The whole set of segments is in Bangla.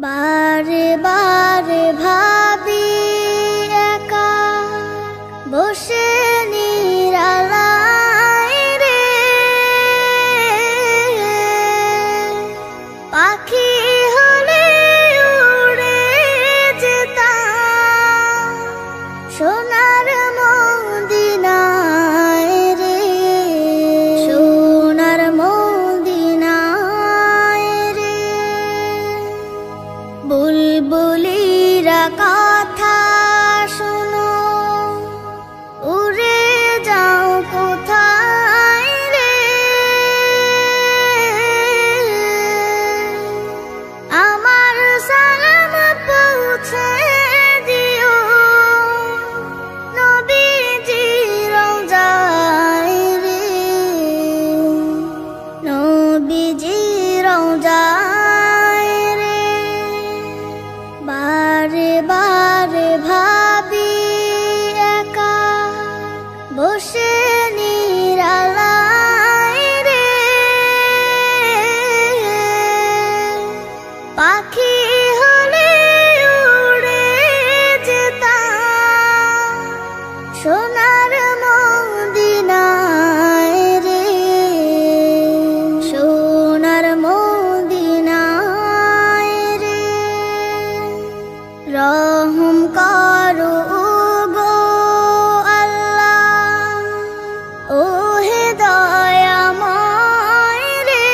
বারে বারে ভাবি একা বসে নিরালায় রে, পাখি হলে উড়ে যেতাম সোনার মদিনায় রে, সোনার মদিনায় রে। বুলবুলিরা কথা শোনো, উড়ে যাও কোথায় রে, আমার সালাম পৌঁছে দিও নবীজি রওজায় রে, নবীজি রওজায় রে। বারে বারে ভাবি একা বসে নিরালায় রে, পাখি হলে উড়ে যেতাম সোনার মদিনায় রে, সোনার মদিনায় রে। রহম করো গো আল্লাহ, ও হে দয়াময় রে,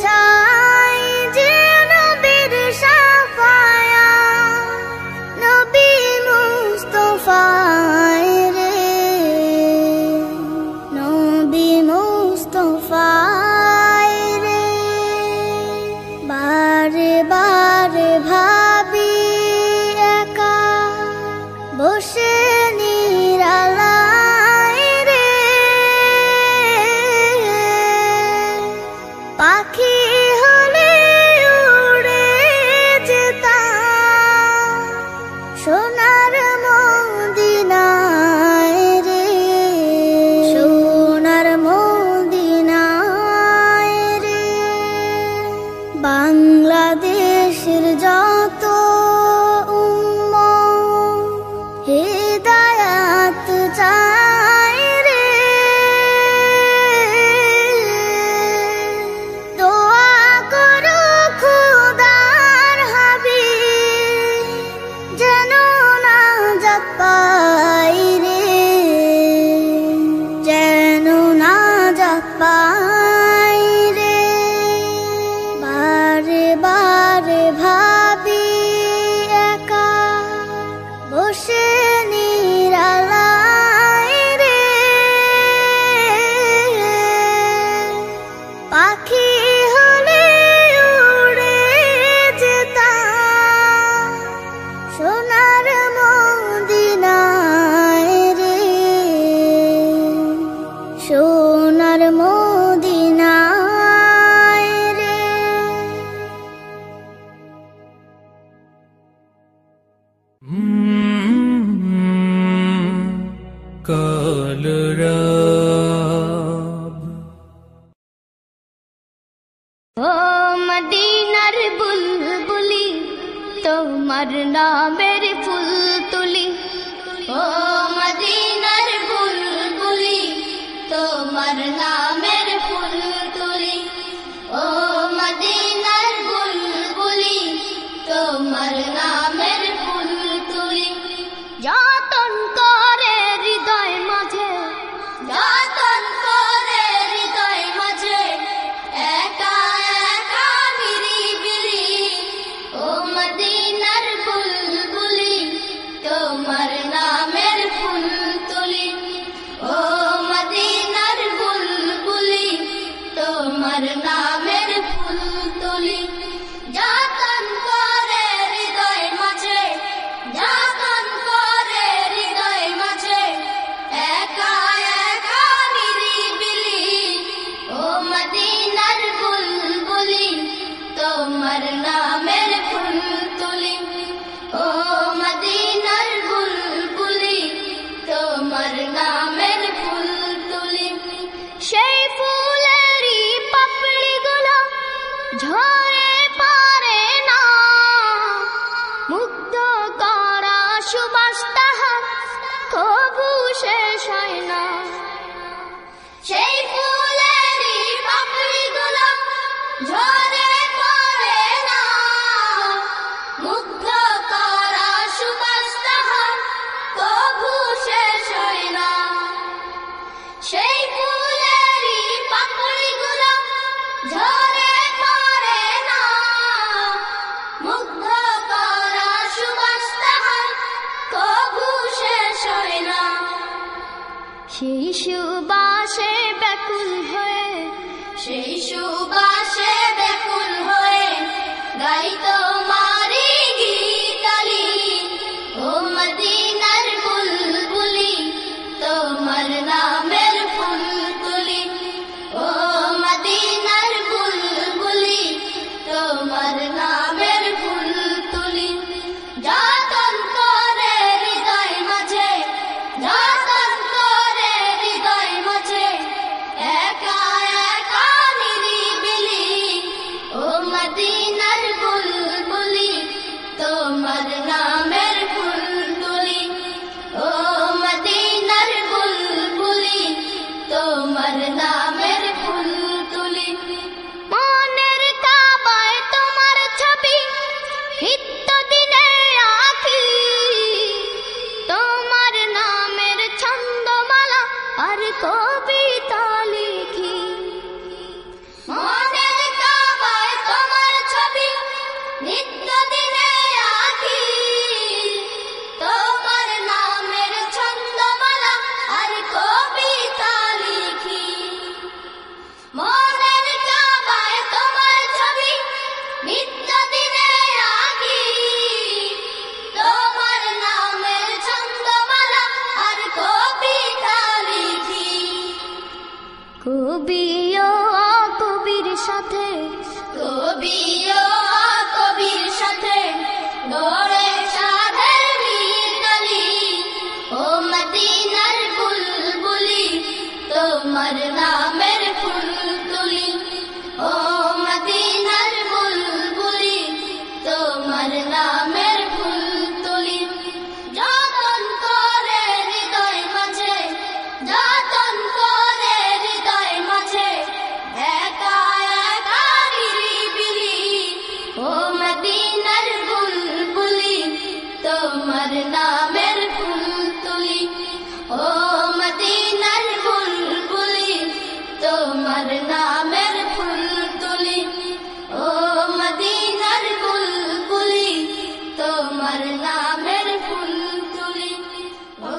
চাই যে নবীর শাফায়াত, নবী মুস্তাফায় রে, নবী মুস্তাফায় রে। বারে বারে ভাবি একা বসে নিরালায় রে, পাখি হলে উড়ে যেতাম সোনার মদিনায় রে, সোনার মদিনায় রে। বাংলাদেশের যত উম্মত হিদায়াত চায় রে, দোয়া করো খোদার হাবিব যেন নাজাত পাই রে, যেন নাজাত পাই রে। বারে বারে ভাবি একা বসে নিরালায় রে, পাখি হলে উড়ে যেতাম সোনার মদিনায় রে, সোনার মদিনায় রে। কলরব ও মদিনার বুলবুলি তোমার নামের ফুল তুলি, ও মদিনার বুলবুলি তোমার নামের ফুল তুলি, ও মদিনার বুলবুলি তোমার নামের ফুল তুলি। যতন করে হৃদয় মাঝে, যতন করে হৃদয় মাঝে, একা একা নিরিবিলি, ও মদিনার বুলবুলি তোমার নামের ফুল তুলি, ও মদিনার বুলবুলি তোমার নামের ফুল তুলি। যতন করে হৃদয় মাঝে, যতন করে হৃদয় মাঝে, একা একা নিরিবিলি, ও মদিনার বুলবুলি তোমার নামের ফুল তুলি, ও মদিনার বুলবুলি তোমার নামের ফুল তুলি। সেই ফুলেরই পাপড়িগুলো ঝরে পারে না মুগ্ধ করা সুবাস তাহার কবু শেষ হয় না। সেই ফুলেরই পাপড়িগুলো ঝরে পড়ে না মুগ্ধ করা সুবাস তাহার কবু শেষ হয় না। সেই ফুলেরই পাপড়িগুলো ঝরে পড়ে না মুগ্ধ করা সুবাস তাহার কবু শেষ হয় না। সেই সুবাসে ব্যাকুল হয়ে, সেই সুবাসে ব্যাকুল হয়ে গাই তোমারি গীতালি। ও মদিনার বুলবুলি তোমার নামের ফুল তুলি। ও মদিনার বুলবুলি তোমার নামের ফুল তুলি। যতন করে হৃদয় মাঝে, যতন করে হৃদয় মাঝে একা একা নিরিবিলি। ও মদিনার বুলবুলি তোমার নামের ফুল তুলি। ও মদিনার বুলবুলি তোমার নামের ফুল তুলি। মনের কাবায় তোমার ছবি নিত্য দিনে আঁকি। তোমার নামের ছন্দমালা আর কবিতা লিখি। মনের কাবায় তোমার ছবি নিত্য দিনে আঁকি। তোমার নামের ছন্দমালা আর কবিতা লিখি। মনের কাবায় তোমার ছবি নিত্য দিনে আঁকি। তোমার নামের ছন্দমালা আর কবিতা লিখি। কবিও কবির সাথে, কবিও কবির সাথে গড়ে সাধের মিতালি। ও মদিনার বুলবুলি তোমার নামের ফুল তুলি। ও মদিনার বুলবুলি তোমার নামের ফুল তুলি। যতন করে হৃদয় মাঝে, যতন করে হৃদয় মাঝে একা একা নিরিবিলি। ও মদিনার বুলবুলি তোমার নামের ফুল তুলি। ও মদিনার বুলবুলি তোমার নামের ফুল তুলি। ও মদিনার বুলবুলি তোমার নামের ফুল তুলি। ও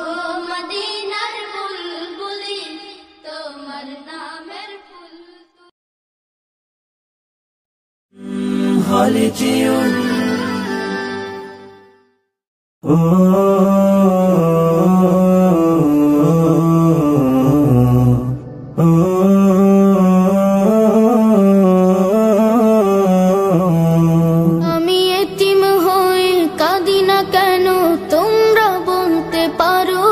মদিনার বুলবুলি তোমার নামের ফুল তুলি। خالديون আমি এতিম হয়ে কাঁদি না কেন তোমরা বলতে পারো।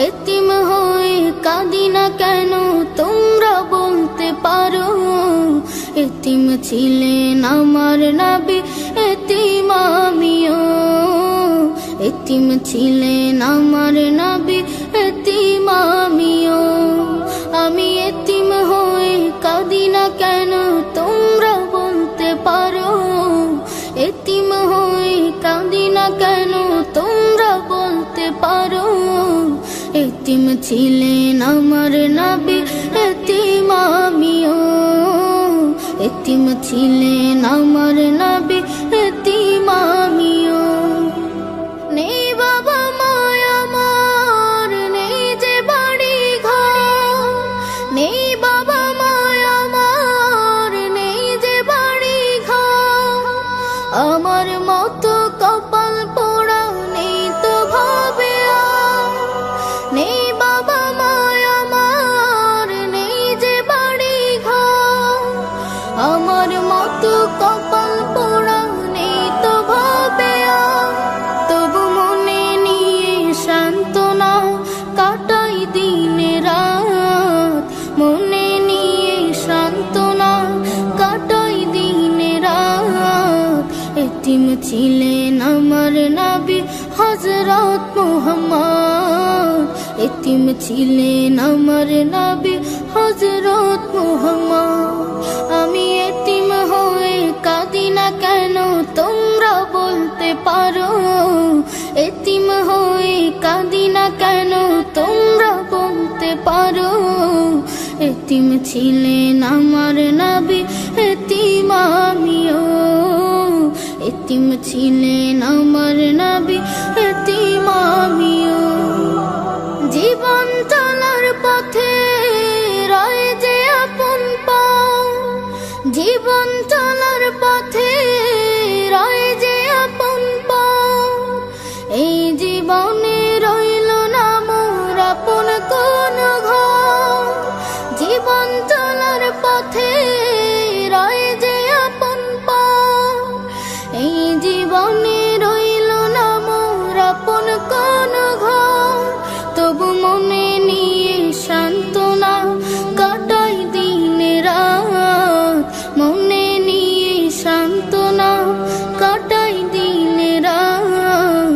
এতিম হয়ে কাঁদি না কেন তোমরা বলতে পারো। এতিম ছিলেন আমার নবী, এতিম আমিও। এতিম ছিলেন আমার নবী, এতিম আমিও। আমি এতিম হয়ে কাঁদি না কেন তোমরা বলতে পারো। এতিম হয়ে কাঁদি না কেন তোমরা বলতে পারো। এতিম ছিলেন আমার নবী, এতিম আমিও। এতিম ছিলেন আমার নবী, এতিম আমিও। নেই বাবা মায় আমার, নেই যে বাড়ি ঘর। নেই বাবা মায় আমার, নেই যে বাড়ি ঘর। আমার মতো কপাল পোড়া নেই তো ভাবে আর। নেই বাবা মায় আমার, নেই যে বাড়ি ঘর। আমার মতো কপাল এতিম ছিলেন আমার নবী হযরত মুহাম্মদ, এতিম ছিলেন আমার নবী হযরত মুহাম্মদ। আমি এতিম হয়ে কাঁদি না কেন তোমরা বলতে পারো, এতিম হয়ে কাঁদি না কেন তোমরা বলতে পারো। এতিম ছিলেন আমার নবী এতিম আমিও, এতিম ছিলেন আমার নবী এতিম আমিও। জীবন চলার পথে রয় যে আপন পাও, জীবন চলার পথে রয় যে আপন পাও। এই জীবনে রইল না মোর আপন কোন ঘর, জীবন চলার পথে রয় যে আপন পাও। এই জীবনে রইল না মোর আপন কোন ঘর, তবু মনে নিয়ে সান্ত্বনা কাটাই দিন রাত, মনে নিয়ে সান্ত্বনা কাটাই দিন রাত।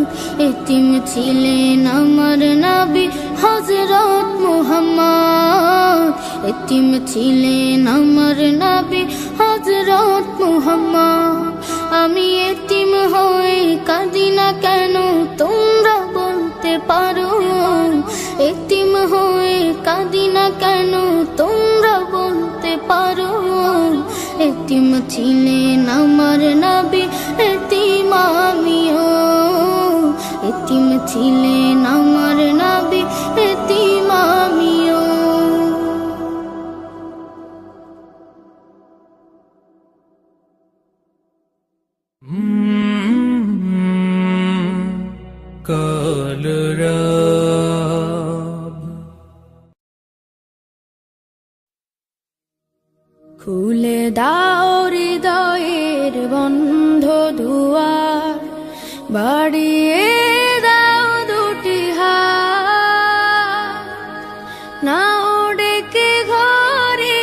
এতিম ছিলেন আমার নবী হযরত মুহাম্মদ, এতিম ছিলেন আমার নবী হযরত মুহাম্মদ। আমি এতিম হয়ে কাঁদি না কেন তোমরা বলতে পারো, এতিম হয়ে কাঁদি না কেন তোমরা বলতে পারো। এতিম ছিলেন আমার নবী এতিম আমিও, এতিম ছিলেন আমার নবী এতিম আমিও। কালরাব খুলে দাও হৃদয়ের বন্ধ দুয়ার, বাড়িয়ে দাও দুটি হাত। নাও ডেকে ঘরে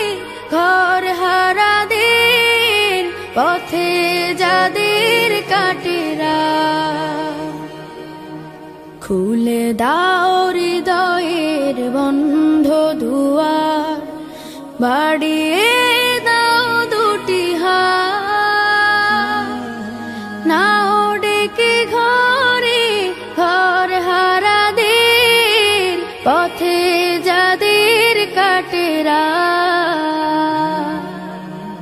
ঘর হারা দিন, পথে যাদের কাটেরা। খুলে দাও হৃদয়ের বন্ধ দুয়ার, বাড়িয়ে দাও দুটি হাত। নাও ডেকে ঘরে ঘর হারা দিন, পথে যাদের কাটেরা।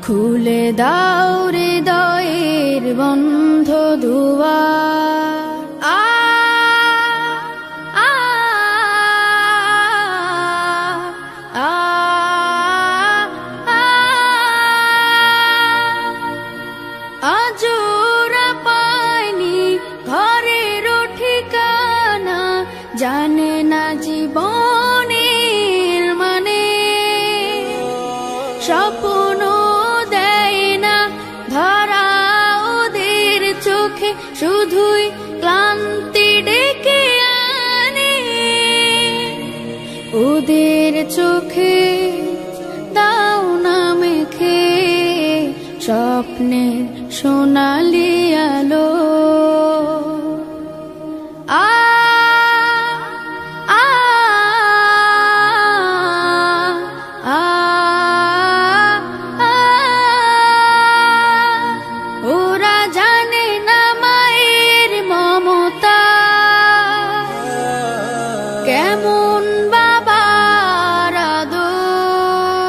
খুলে দাও হৃদয়ের বন্ধ দুয়ার। আজোরা পায়নি ঘরের ঠিকানা, জানে না জীবনের মানে। স্বপ্ন দেয় না ধরা ওদের চোখে, শুধুই ক্লান্তি ডেকে আনে। ওদের চোখে দাও না মেখে স্বপ্নের সোনালি আলো। ওরা জানে না মায়ের মমতা, কেমন বাবার আদর।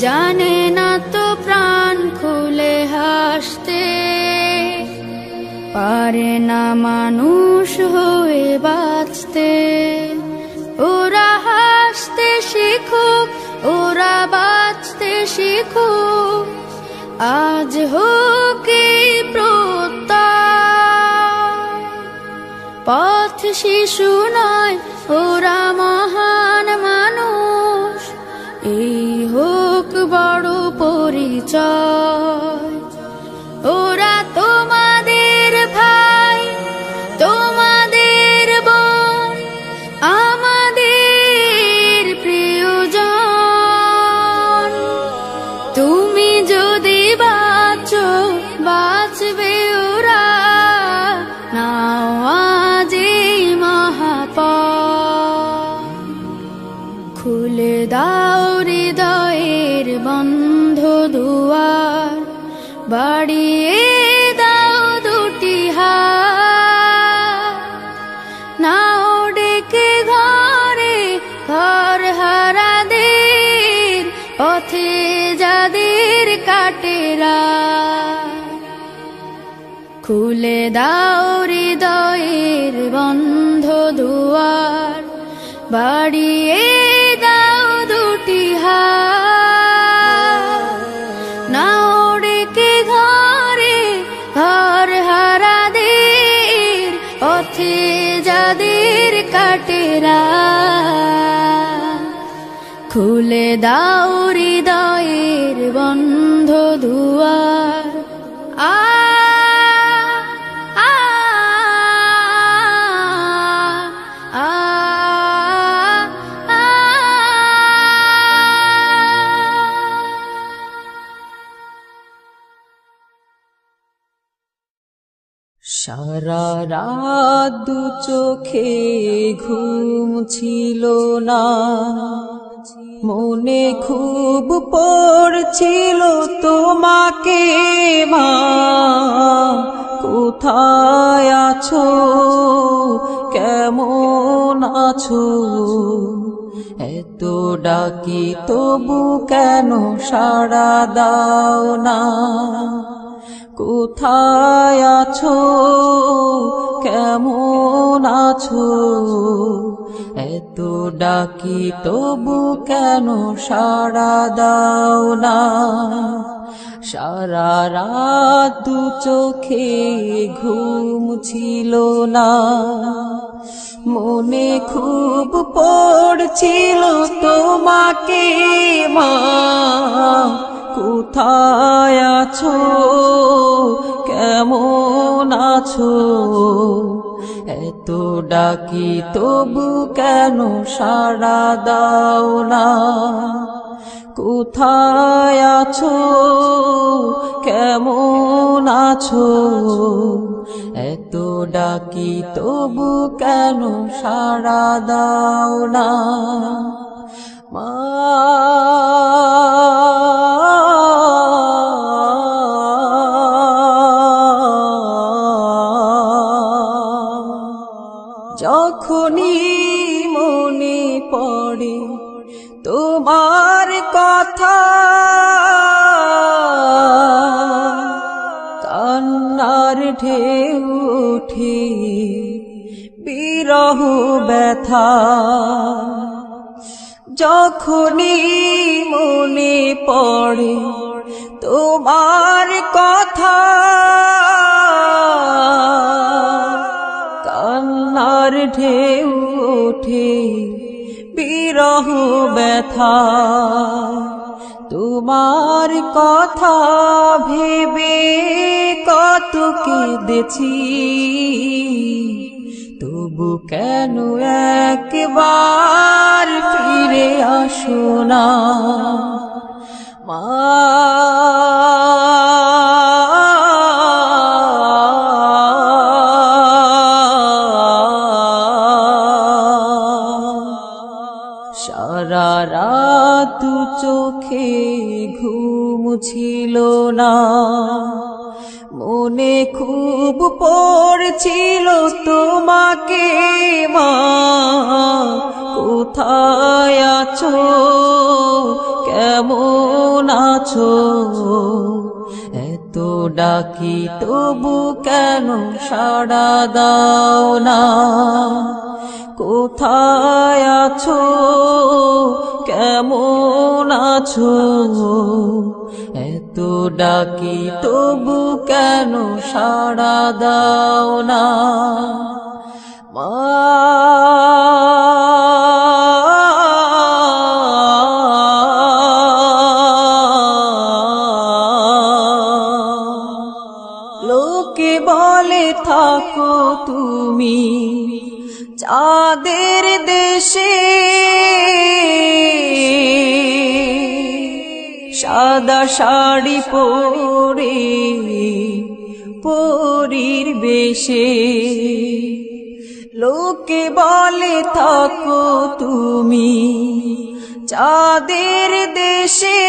জানে না তো প্রাণ খুলে হাসতে, পারে না মানুষ হয়ে বাঁচতে। ওরা হাসতে শিখুক, ওরা বাঁচতে শিখুক, আজ হোক প্রত্যয়। পথ শিশু নয় ওরা মহান মানুষ, এই হোক বড় পরিচয়। ওরা তোমাদের ভাই, তোমাদের বোন, আমাদের প্রিয়জন। তুমি যদি বাঁচো বাঁচবে বাড়িয়ে দাও দুটি হাত, নাও ডেকে ঘরে ঘর হারাদের, পথে যাদের কাটেরা। খুলে দাও হৃদয়ের বন্ধ দুয়ার, বাড়িয়ে দাও দুটি হাত, নাও ডেকে ঘরে ঘর হারাদের, পথে যাদের কাটেরা। খুলে দাও হৃদয়ের বন্ধ দুয়ার। সারা রাত দু চোখে ঘুম ছিল না, মনে খুব পড়ছিল তোমাকে মা। কোথায় আছো, কেমন আছো, এত ডাকি তবু কেন সাড়া দাও না। কোথায় আছো, কেমন আছো, এত ডাকি তবু কেন সাড়া দাও না। সারা রাত দু চোখে ঘুম ছিল না, মনে খুব পড়ছিল তোমাকে মা। কোথায় আছো, কেমন আছো, এত ডাকি তবু কেন সাড়া দাও না। কোথায় আছো, কেমন আছো, এত ডাকি তবু কেন সাড়া দাও না মা। যখনই মনে পড়ে তোমার কথা, কান্নার ঢেউ ওঠে বিরহ ব্যথা। যখনই মনে পড়ে তোমার কথা, কান্নার ঢেউ ওঠে বিরহ ব্যথা। তোমার কথা ভেবে কত কেঁদেছি, তবু কেন একবার ফিরে আসো না মা। সারা রাত চোখে ঘুম ছিল না, মনে খুব পড়ছিল তোমাকে মা। কোথায় আছো, কেমন আছো, এত ডাকি তবু কেন সাড়া দাও না। কোথায় আছো, কেমন আছো, এত ডাকি তবু কেন সাড়া দাও না মা। লোকে বলে থাকো তুমি চাঁদের দেশে, সাদা শাড়ি পরে পরীর বেশে। লোকে বলে থাকো তুমি চাঁদের দেশে,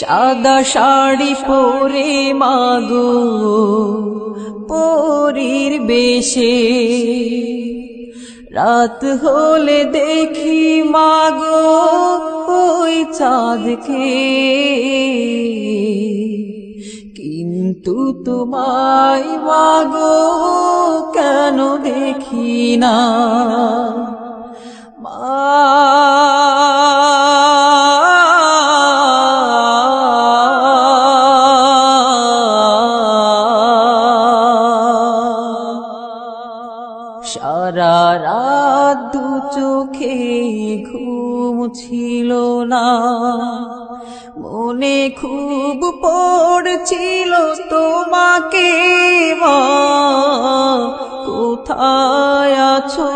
সাদা শাড়ি পরে মাগো পরীর বেশে রাত হলে দেখি মাগো ওই চাঁদকে কিন্তু তোমায় মাগো কেন দেখি না সারা রাত দু চোখে ঘুম ছিল না মনে খুব পড়ছিল তোমাকে মা কোথায় আছো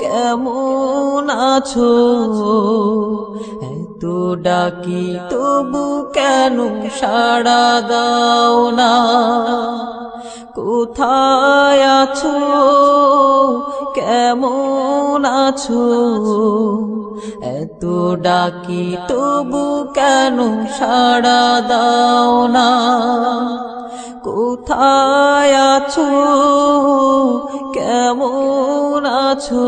কেমন আছো এত ডাকি তবু কেন সাড়া দাও না কোথায় আছো কেমন আছো এত ডাকি তবু কেন সাড়া দাও না কোথায় আছো কেমন আছো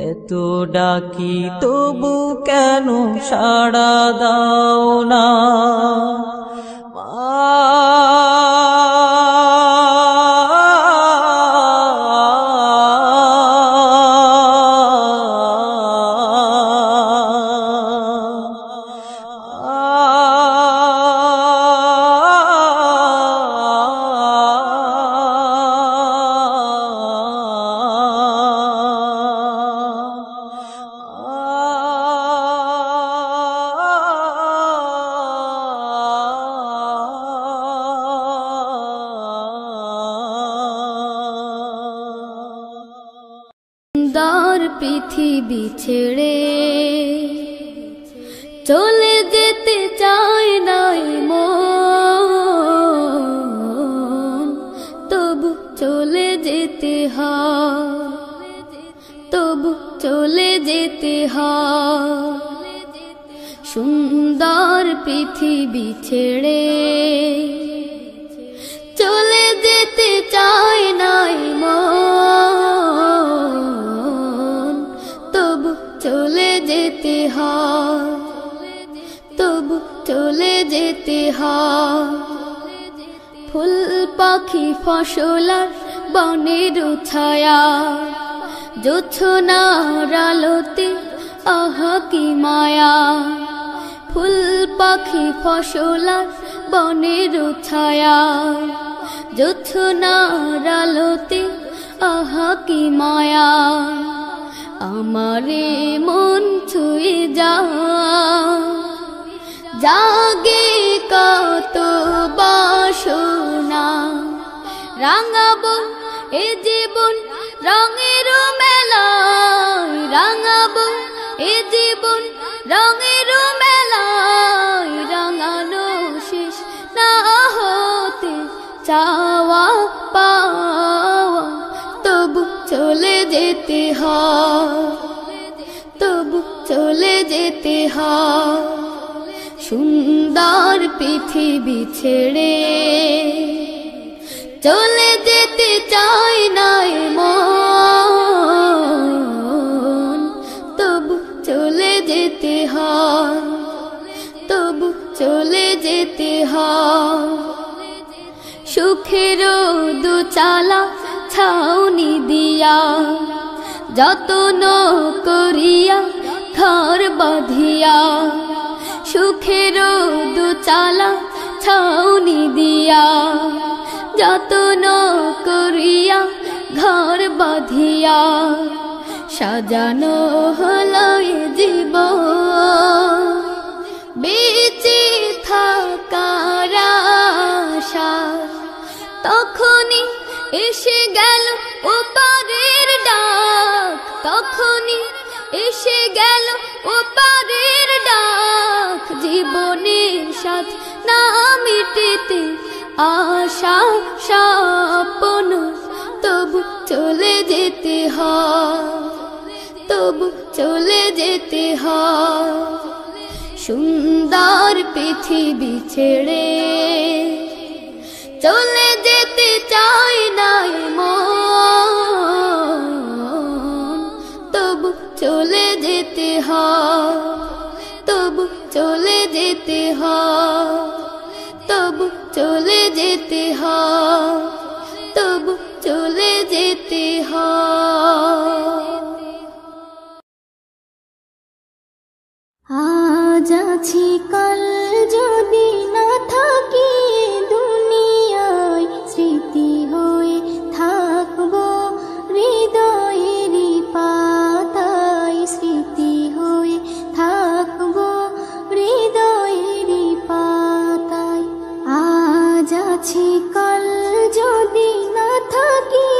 এত ডাকি তবু কেন সাড়া দাও না সুন্দর পৃথিবী ছেড়ে চলে যেতে চায় নাই মন তবু চলে যেতে হয় তবু চলে যেতে হয় সুন্দর পৃথিবী ছেড়ে চলে যেতে চায় নাই মন তবু চলে যেতে হয় তবু চলে যেতে হয় ফুল পাখি ফসলার বনের ছায়া জোছনার আলোতে আহা কি মায়া ফুল পাখি ফসলার বনের ছায়া জোছনার আলোতে আহা কি মায়া আমারে মন ছুঁয়ে জাগে কত বাসনা রাঙাবো এ জীবন রঙের মেলায় রাঙাবো এ জীবন রঙের মেলায় রাঙানো শেষ না হতে চাওয়া পাওয়া তবু চলে যেতে হয় তবু চলে যেতে হয় সুন্দর পৃথিবী ছেড়ে চলে যেতে চায় নাই মন তবু চলে যেতে হয় তবু চলে যেতে হয় সুখের দুচালা ছাউনি দিয়া যতন করিয়া ঘর বাঁধিয়া সুখের দুচালা ছাউনি দিয়া যতন করিয়া ঘর বাঁধিয়া সাজানো হলো জীবন বেঁচে থাকার আশা তখনই এসে গেল ওপারের ডাক তখনই এসে গেল ওপারের ডাক জীবনের সাথ না মিটেতে আশা স্বপ্ন তবু চলে যেতে হয় তবু চলে যেতে হয় সুন্দর পৃথিবী ছেড়ে চলে যেতে চাই নাই মন, তবু চলে যেতে হয়, তবু চলে যেতে হয়, তবু চলে যেতে হয়, তবু চলে যেতে হয়। আজ আছি কাল যদি না থাকি দুনিয়ায়, স্মৃতি হয়ে থাকবো হৃদয়েরই পাতায়, স্মৃতি হয়ে থাকবো হৃদয়েরই পাতায়। আজ আছি কাল যদি না থাকি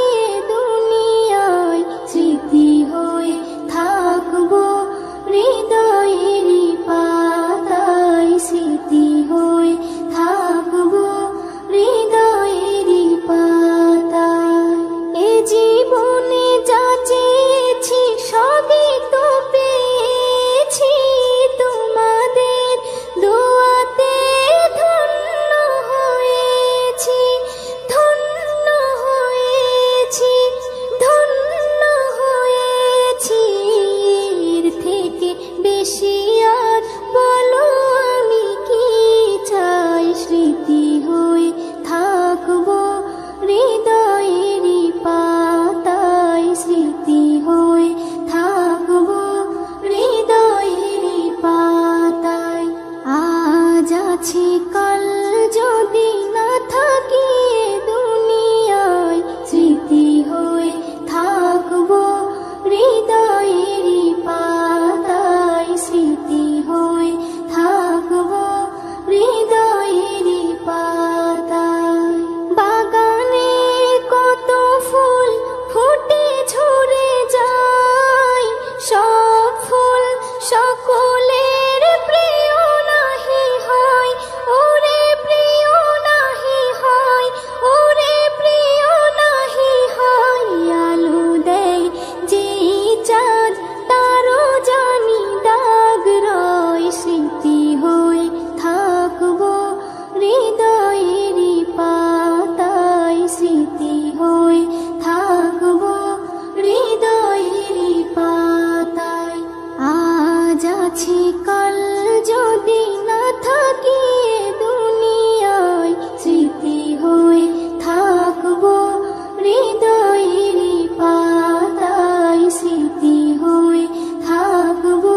দুনিয়ায়, স্মৃতি হয়ে থাকবো হৃদয়েরই পাতায়, স্মৃতি হয়ে থাকবো হৃদয়েরই পাতায়। এ জীবনে যা চেয়েছি সবই তো পেয়েছি, তোমাদের দোয়াতে ধন্য হয়েছি, ধন্য হয়েছি, ধন্য হয়েছি। এর থেকে বেশি আর বলো আমি কি চাই, স্মৃতি হয়ে থাকবো হৃদয়েরই পাতায়, স্মৃতি হয়ে থাকবো হৃদয়েরই পাতায়। আজ আছি কাল যদি না থাকি দুনিয়ায়, স্মৃতি হয়ে থাকবো হৃদয়েরই পাতায়, স্মৃতি হয়ে থাকবো হৃদয়েরই পাতায়। বাগানে কত ফুল ফুটে ঝরে যায়, সব ফুল সকলের প্রিয় নাহি হয়, ওরে প্রিয় নাহি হয়, ওরে প্রিয় নাহি হয়। আলো দেয় যে চাঁদ তারও জানি দাগ রয়, স্মৃতি হয়ে থাকবো হৃদয়েরই পাতায়, স্মৃতি হয়ে থাকবো হৃদয়েরই পাতায়। আজ আছি কাল যদি না থাকি দুনিয়ায়, স্মৃতি হয়ে থাকবো হৃদয়েরই পাতায়, স্মৃতি হয়ে থাকবো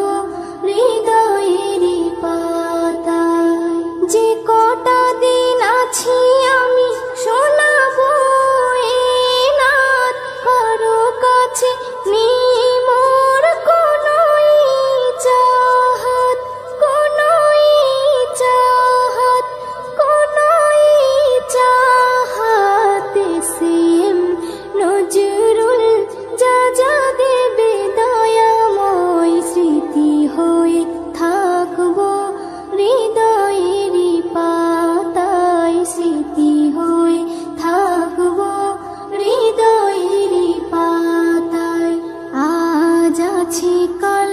হৃদয়েরই পাতায়। যে কটা দিন আছি আমি শোনাবো এ নাত, কারো কাছে নেই মোর কোনো চাহাত, কোনো চাহাত, কোনো চাহাত। সেম নজরুল যা যা দেবে দয়াময়, স্মৃতি হয়ে থাকবো হৃদয়েরই পাতায়, স্মৃতি হয়ে থাকবো হৃদয়েরই পাতায়। আজ আছি কাল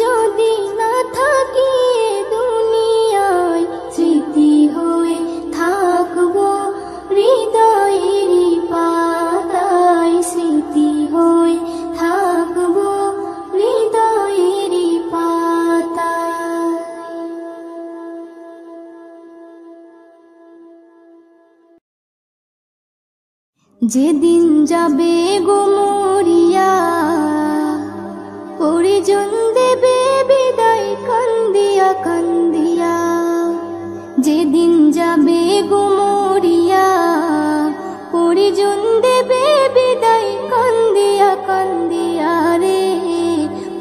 যদি না থাকি দুনিয়ায়, স্মৃতি হয়ে থাকবো হৃদয়েরই পাতায়, স্মৃতি হয়ে থাকবো হৃদয়েরই পাতায়। যেদিন যাবে গো মরিয়া, পরিজন দেবে বিদায় কান্দিয়া কান্দিয়া। যেদিন যাবে গো মরিয়া, পরিজন দেবে বিদায় কান্দিয়া কান্দিয়া রে,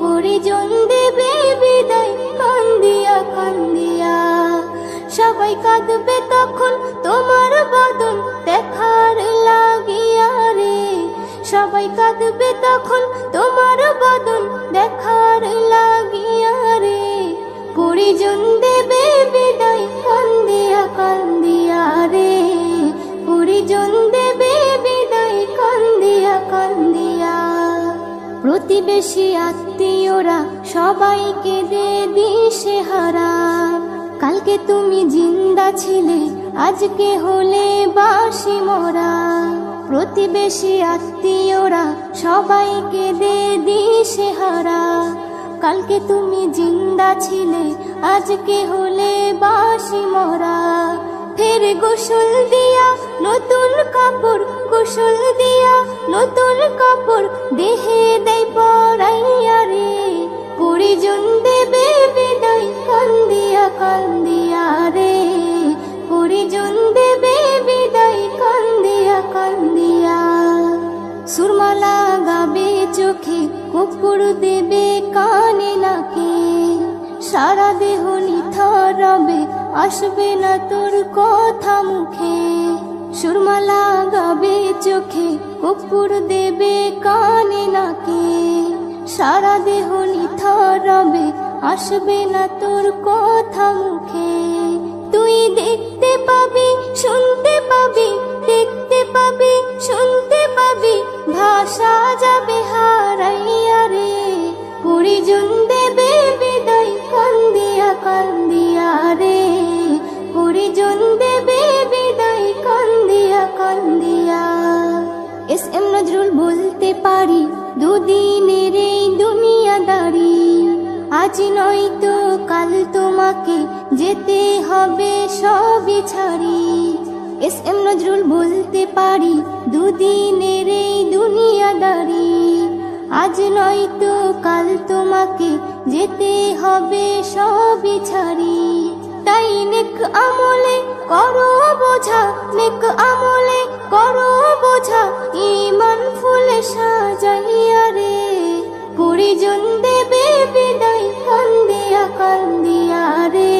পরিজন দেবে বিদায় কান্দিয়া কান্দিয়া। সবাই কাঁদবে তখন তোমার বদন দেখার লাগিয়া রে, সবাই কাঁদবে তখন তোমার বদন দেখার লাগিয়া রে। পরিজন দেবে বিদায় কান্দিয়া কান্দিয়া রে, পরিজন দেবে বিদায় কান্দিয়া কান্দিয়া। প্রতিবেশী আত্মীয়রা সবাইকে দে দিশেহারা। কালকে তুমি জিন্দা ছিলে, আজকে হলে বাসি মরা। প্রতিবেশী আত্মীয়রা সবাইকে দে দিশেহারা। কালকে তুমি জিন্দা ছিলে, আজকে হলে বাসি মরা। ফের গোসল দিয়া নতুন কাপড়, গোসল দিয়া নতুন কাপড় দেহে দেয় পরাইয়া রে। পরিজন দেবে বিদায় কান্দিয়া কান্দিয়া রে। পরিজন দেবে বিদায় কান্দিয়া কান্দিয়া। সুরমা লাগাবে চোখে, কপুর দেবে কানে নাকে। সারা দেহ নিথর রবে, আসবে না তোর কথা মুখে। সুরমা লাগাবে চোখে, কপুর দেবে কানে নাকে। সারা দেহ নিথর রবে, আসবে না তোর কথা মুখে। তুই দেখতে পাবি, শুনতে পাবি, দেখতে পাবি, শুনতে পাবি, ভাষা যাবে হারাইয়া রে। পরিজন দেবে বিদায় কান্দিয়া কান্দিয়া রে। পরিজন দেবে বিদায় কান্দিয়া কান্দিয়া। এস এম নজরুল বলতে পারি, দুদিনের এই দুনিয়াদারি। আজ নয়তো কাল তোমাকে যেতে হবে সবই ছাড়ি। এস এম নজরুল বলতে পারি, দুদিনের এই দুনিয়াদারি। আজ নয়তো কাল তোমাকে যেতে হবে সবই ছাড়ি। তাই নেক আমলে করো বোঝা, নেক আমলে করো বোঝা, ঈমান ফুলে সাজাইয়া রে। পরিজন দেবে বিদায় কান্দিয়া কান্দিয়া রে।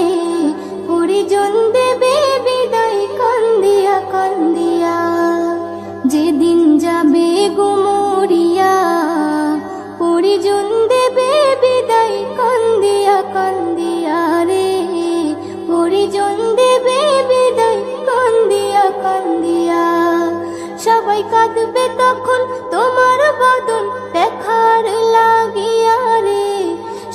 পরিজন দেবে বিদায় কান্দিয়া কান্দিয়া। যেদিন যাবে গো মরিয়া, পরিজন দেবে বিদায় কান্দিয়া কান্দিয়া রে। পরিজন দেবে বিদায় কান্দিয়া কান্দিয়া। সবাই কাঁদবে তখন তোমার বদন দেখার লাগিয়া রে।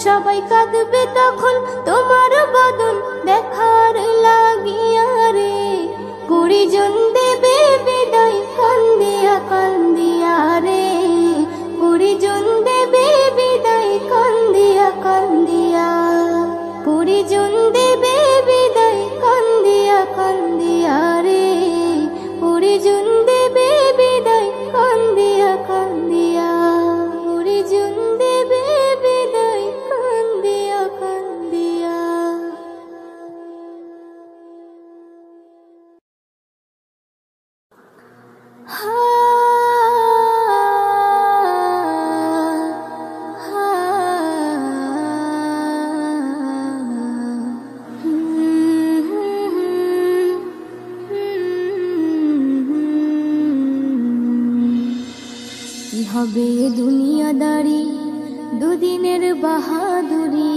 সবাই কাঁদবে তখন তোমার বদন দেখার লাগিয়া রে। পরিজন দেবে বিদায় কান্দিয়া কান্দিয়া রে। পরিজন দেবে বিদায় কান্দিয়া কান্দিয়া। পরিজন দেবে বিদায় কান্দিয়া কান্দিয়া রে। পরিজন দেবে বিদায় কান্দিয়া কান্দিয়া। পরিজন দেবে বিদায় কান্দিয়া কান্দিয়া। কি হবে দুনিয়াদারি, দুদিনের বাহাদুরি।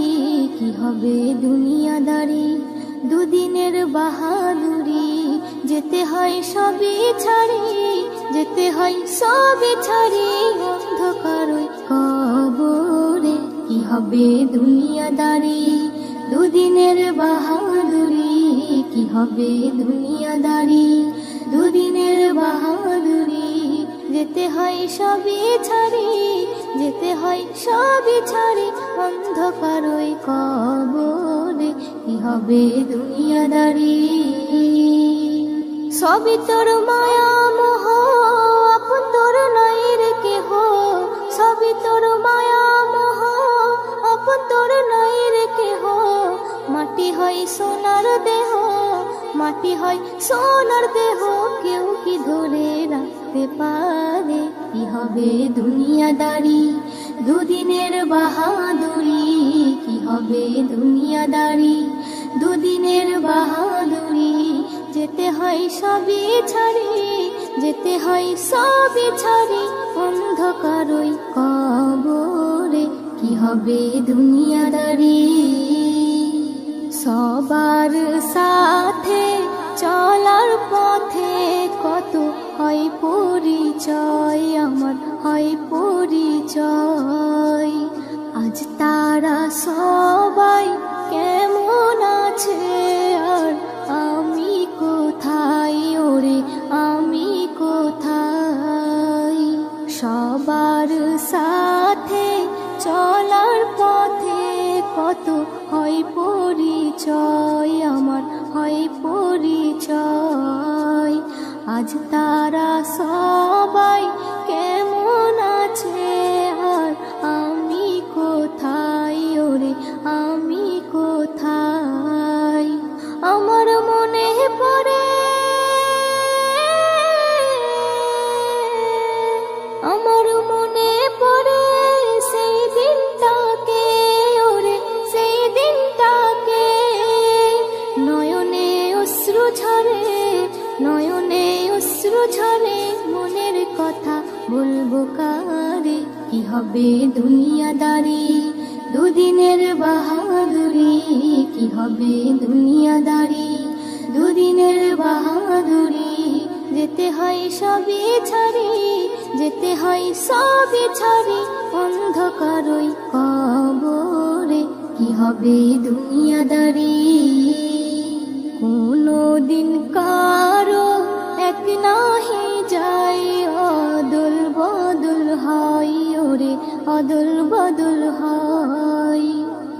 কি হবে দুনিয়াদারি, দুদিনের বাহাদুরি। যেতে হয় সবই ছাড়ি, যেতে হয় সবই ছাড়ি, অন্ধকার কবরে। কি হবে দুনিয়াদারি, দুদিনের বাহাদুরি। কি হবে দুনিয়াদারি, দুদিনের বাহাদুরি। যেতে হয় সবই ছাড়ি, যেতে হয় সবই ছাড়ি, অন্ধকার কবরে। কি হবে দুনিয়াদারি। সবই তোর মায়া মোহ, আপন তোর নাই রে কেহ। সবই তোর মায়া মোহ, আপন তোর নাই রে কেহ। মাটি হয় সোনার দেহ, মাটি হয় সোনার দেহ, কেউ কি ধরে রাখতে পারে। কি হবে দুনিয়াদারি, দুদিনের বাহাদুরি। কি হবে দুনিয়াদারি, দুদিনের বাহাদুরি। যেতে হয় সবই ছাড়ি, যেতে হয় সবই ছাড়ি, অন্ধকার কবরে। কি হবে দুনিয়াদারি। সবার সাথে চলার পথে কত হয় পরিচয়, আমার হয় পরিচয়। তারা সবাই কেমন আছে আর আমি কোথায়, ওরে আমি কোথায়। সবার সাথে চলার পথে কত হয় পরিচয়, আমার হয় পরিচয়। আজ তারা সবাই কেমন আছে আর আমি কোথায়, ওরে আমি কোথায়। আমার মনে পড়ে, আমার মনে পড়ে সেই দিনটাকে, ওরে সেই দিনটাকে। নয়নে অশ্রু ঝরে, নয়নে অশ্রু ঝরে, মনের কথা বলবো কারে। কি হবে দুনিয়াদারি, দুদিনের বাহাদুরি। কি হবে দুনিয়াদারি, দুদিনের বাহাদুরি। যেতে হয় সবই ছাড়ি, যেতে হয় সবই ছাড়ি, অন্ধকারই কবরে। কি হবে দুনিয়াদারি, কোনো দিন কারো এক নাহি যায়, অদল বদল হয়, ওরে অদল বদল হয়।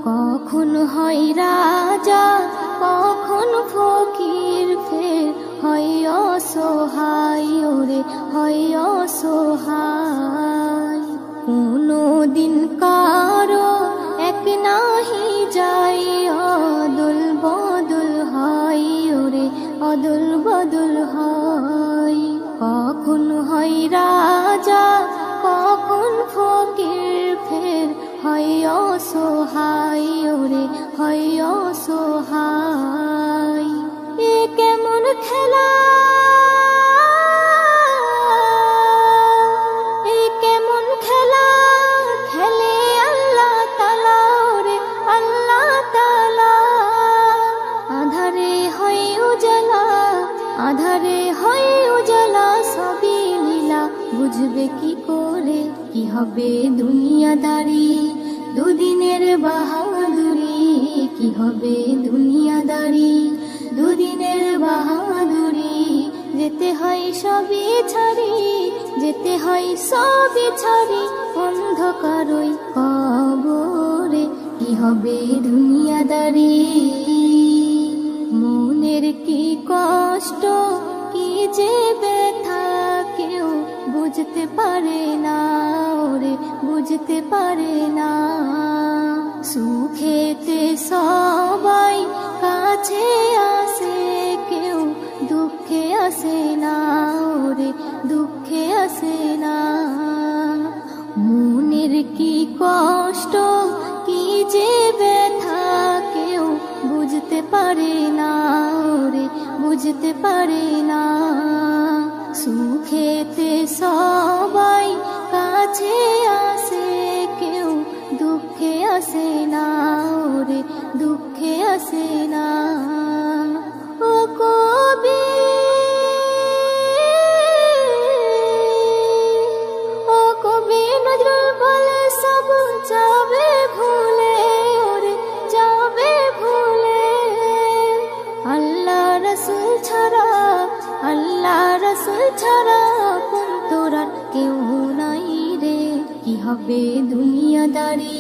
কখন হয় রাজা, কখন ফকির, ফের হয় অসহায়, ওরে হয় অসহায়। কোনো দিন কারো এক নাহি যায়, অদল বদল হয়, ওরে অদল বদল হয়। কখন হয় রাজা, কখন ফকির, ফের হয় অসহায়, ওরে হয় অসহায়। এ কেমন খেলা, এ কেমন খেলা, খেলে আল্লাহ তাআলা, ওরে আল্লাহ তাআলা। আধারে হয় উজালা, আধারে হয় উজালা, সবই লীলা বুঝবে কি করে। কি হবে দুনিয়াদারি, দুদিনের বাহাদুরি। কি হবে দুনিয়াদারি, দুদিনের বাহাদুরি। যেতে হয় সবই ছাড়ি, যেতে হয় সবই ছাড়ি, অন্ধকারই কবরে। কি হবে দুনিয়াদারি, মনের কি কষ্ট, কি যে ব্যথা, কেউ বুঝতে পারে না, ওরে বুঝতে পারে না। সুখেতে সবাই কাছে আসে, কেউ দুঃখে আসে না, ওরে দুঃখে আসে না। মনের কি কষ্ট, কি যে ব্যথা, কেউ বুঝতে পারে না, ওরে বুঝতে পারে না। সুখেতে সবাই কাছে আসে, কেউ দুঃখে আসে না, ওরে দুঃখে আসে না। ও কবি, ও কবি নজরুল বলে সব যাবে ভুলে, ওরে যাবে ভুলে। আল্লাহ রসুল ছাড়া, আল্লাহ রসুল ছাড়া আপন তোর আর কেউ নাই রে। কি হবে দুনিয়াদারি,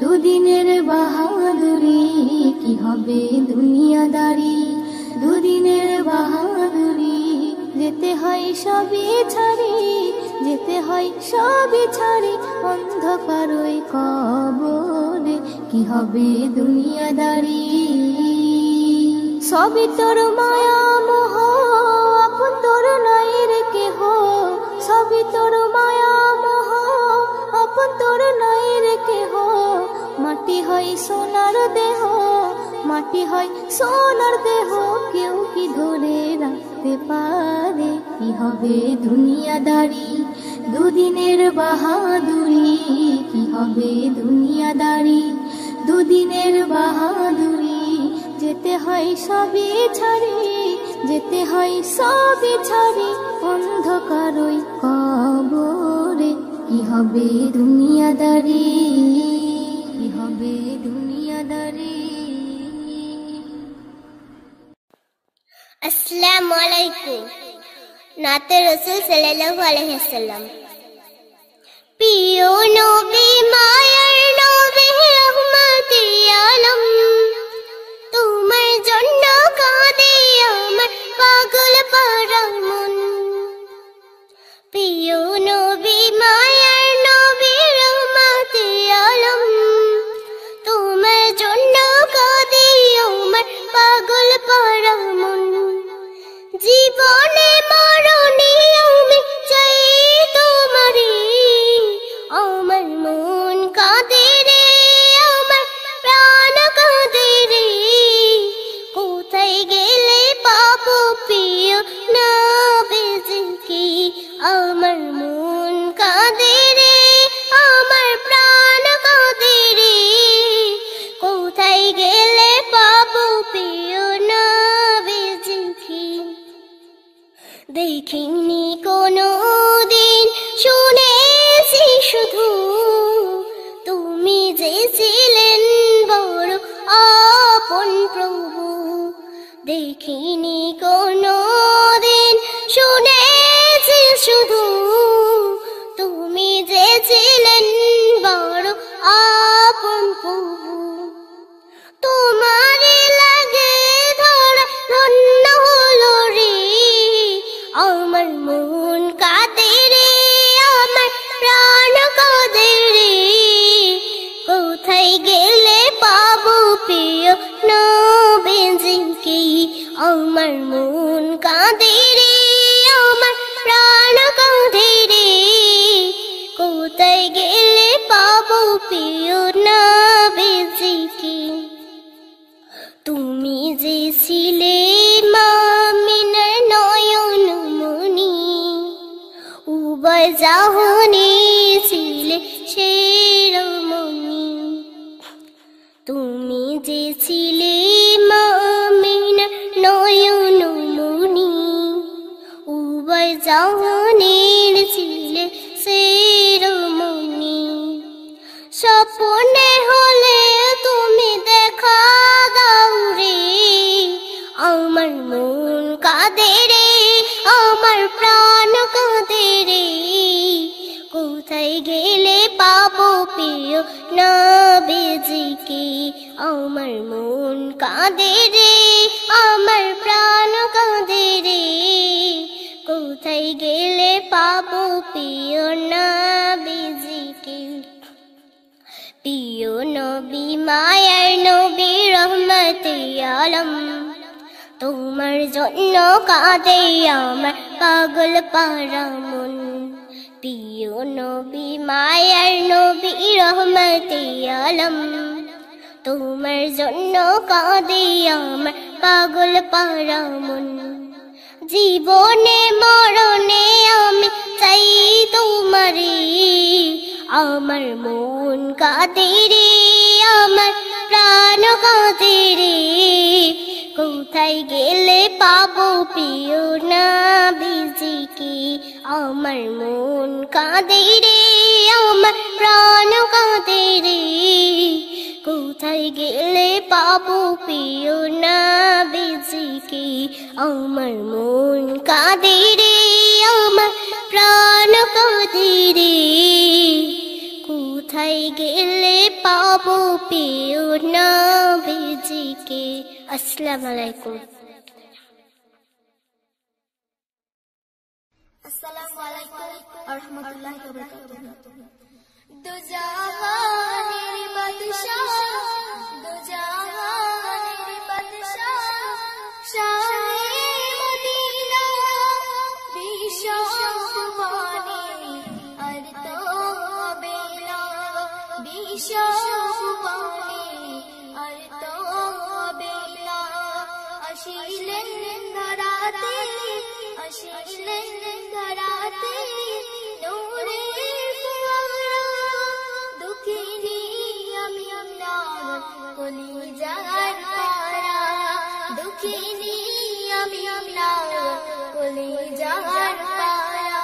দুদিনের বাহাদুরি। কি হবে দুনিয়াদারি, দুদিনের বাহাদুরি। যেতে হয় সবই ছাড়ি, যেতে হয় সবই ছাড়ি, অন্ধকারই কবরে। কি হবে দুনিয়াদারি, সবই তোর মায়া মোহ, আপন তোর নাই রে কেহ। সবই তোর মায়া মোহ, আপন তোর নাই রে কেহ। মাটি হয় সোনার দেহ, মাটি হয় সোনার দেহ, কেউ কি ধরে রাখতে পারে। কি হবে দুনিয়াদারি, দুদিনের বাহাদুরি। কি হবে দুনিয়াদারি, দুদিনের বাহাদুরি। যেতে হয় সবই ছাড়ি, যেতে হয় সবই ছাড়ি, অন্ধকারই কবরে। কি হবে দুনিয়াদারি। কাদারে। আসসালামু আলাইকুম। নাতে রাসূল সাল্লাল্লাহু আলাইহি ওয়াসাল্লাম। প্রিয় নবী মায়ার নবী রহমতে আলম, তোমার জন্য কাঁদে আমার পাগল পারা মন। প্রিয় নবী মায়ার নবী রহমতে আলম, তোমার জন্য কাঁদে আমার পাগল পারা মন। জীবনে মরণে আমি চাই তোমারে, আমার মন কাঁদে রে, আমার প্রাণ কাঁদে রে। কোথায় গেলে পাবো প্রিয় নবীজিকে, আমার মন কাঁদে রে, আমার প্রাণ কাঁদে রে। কোথায় গেলে পাবো প্রিয় নবীজিকে। দেখিনি কোনো দিন, শুনেছি শুধু তুমি যে ছিলেন বড় আপন প্রভু। দেখিনি কোনো দিন, শুনেছি শুধু তুমি যে ছিলেন বড় আপন প্রভু। তোমারে লাগে ধরা ধন্য হলো রে, আমার মন কাঁদে রে, আমার প্রাণ কাঁদে রে। কোথায় গেলে পাবো প্রিয় নবীজিকে, আমার মন কাঁদে রে, আমার প্রাণ কাঁদে রে। কোথায় গেলে পাবো প্রিয় নবীজিকে। তুমি যে ছিলে মামিনার নয়ন মনি, উভয় জাহানে ছিলে শিরোমণি। তুমি যে ছিলে মামিনার নয়ন মনি, উভয় জাহানের ছিলে শিরোমণি। স্বপ্নে হলে তুমি দেখা দাও রে, আমার মন কাঁদে রে, আমার প্রাণ কাঁদে রে। কোথায় গেলে পাবো প্রিয় নবীজিকে, আমার মন কাঁদে রে, আমার প্রাণ কাঁদে রে। কোথায় গেলে পাবো প্রিয় নবীজিকে। প্রিয় নবী মায়ার নবী রহমতে আলম, তোমার জন্য কাঁদে আমার পাগল পারা মন। প্রিয় নবী মায়ার নবী রহমতে আলম, তোমার জন্য কাঁদে আমার পাগল পারা মন। জীবনে মরণে আমি চাই তোমারে, আমার মন কাঁদে রে, আমার প্রাণ কাঁদে রে। কোথায় গেলে পাবো প্রিয় নবীজিকে, আমার মন কাঁদে রে, আমার প্রাণ কাঁদে রে। কোথায় গেলে পাবো প্রিয় নবীজিকে, আমার মন কাঁদে রে, আমার প্রাণ কাঁদে রে। কোথায় গেলে পাবো প্রিয় নবীজিকে। আসসালামু আলাইকুম। আসসালামু আলাইকুম ওয়া রাহমাতুল্লাহি ওয়া বারাকাতুহু। দো জাহানের বাদশাহ, দো জাহানের বাদশাহ, শাহে মদিনা বিশ্ব ভুবনে আর তো বেলা, বিশ্ব ভুবনে আর তো বেলা। আসিলেন ধরাতে, আসিলেন ধরাতে নূরের ফোয়ারা। দুঃখিনী আমি আপনার কলিজার পারা, দুঃখিনী আমি আপনার কলিজার পারা।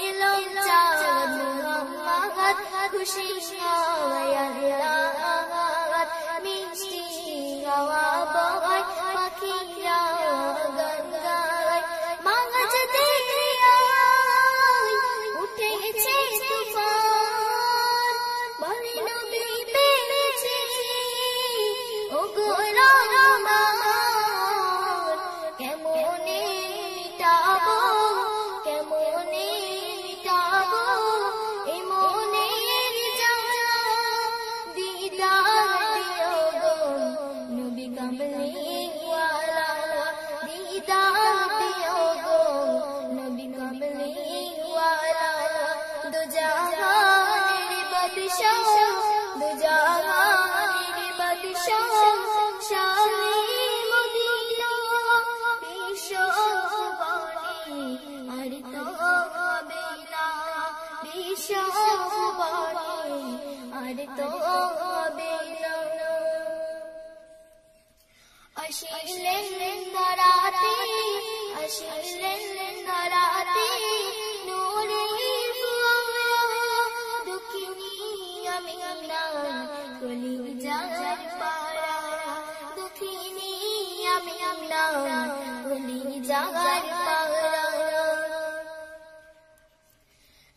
এলো চাঁদ মুহাম্মদ খুশি হয় আল্লাহ, আসিলেন ধরাতে আসিলেন ধরাতে নূরে ফুয়ারা দুঃখিনী আমি না কলিজার পারা দুঃখিনী আমি না কলিজার পারা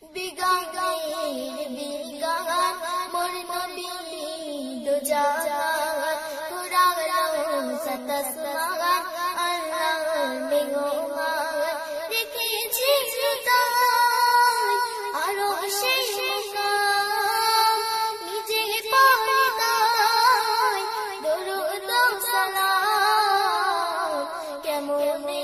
বিগানের বিগান মোর নবী দো জাহান কুরান সাতসমান আল্লাহ মেঘমান রেখেছি তাই আরো সেই মুকাম নিজে পড়ে তাই দরুদ সালাম কেমনে